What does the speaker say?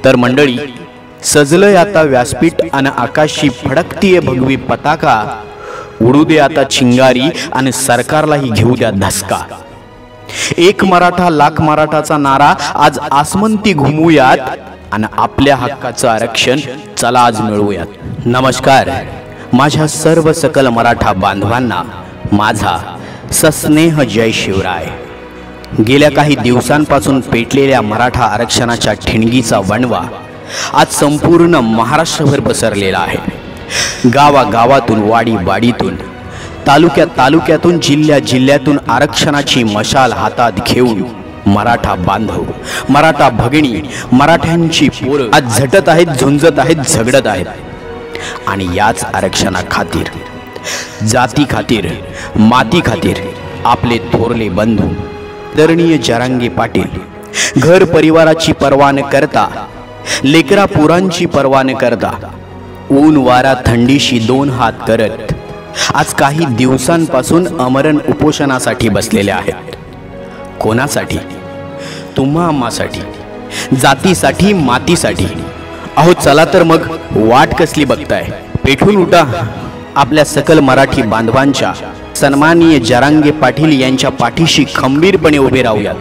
तर मंडळी, सजलंय आता व्यासपीठ आणि आकाशी फडकतीये भगवी पताका, उडू दे आता चिंगारी आणि सरकारलाही घेऊ द्या धसका। एक मराठा लाख मराठाचा नारा आज आसमंती घुमूयात आणि आपल्या हक्काचं आरक्षण चला आज मिळवूयात। नमस्कार माझ्या सर्व सकल मराठा बांधवांना, माझा सस्नेह जय शिवराय। गेल्या काही दिवसांपासून पेटलेल्या मराठा आरक्षणाच्या ठिणगीचा वणवा आज संपूर्ण महाराष्ट्रभर पसरलेला आहे। गावागावातून, वाडीवाडीतून, तालुक्यातून, जिल्ह्यातून आरक्षणाची मशाल हातात घेऊन मराठा बांधव, मराठा भगिनी, मराठ्यांची पोरं आज झटत आहेत, झुंजत आहेत, झगडत आहेत। आणि याच आरक्षणा खातीर, जाती खातीर, माती खातीर आपले थोरले बंधू आदरणीय जरांगे पाटील घर परिवाराची पर्वा न करता, लेकरा पुरांची पर्वा न करता, ऊन वारा थंडीशी दोन हात करत आज काही दिवसांपासून अमरण उपोषणासाठी बसलेले आहेत। कोणासाठी? तुम्हा आम्हासाठी, जातीसाठी, मातीसाठी। अहो चला तर मग वाट कसली बघताय, पेटून उठा। आपल्या सकल मराठी बांधवांच्या सन्माननीय जरांगे पाटील यांच्या पाठीशी खंबीरपणे उभे राहूयात।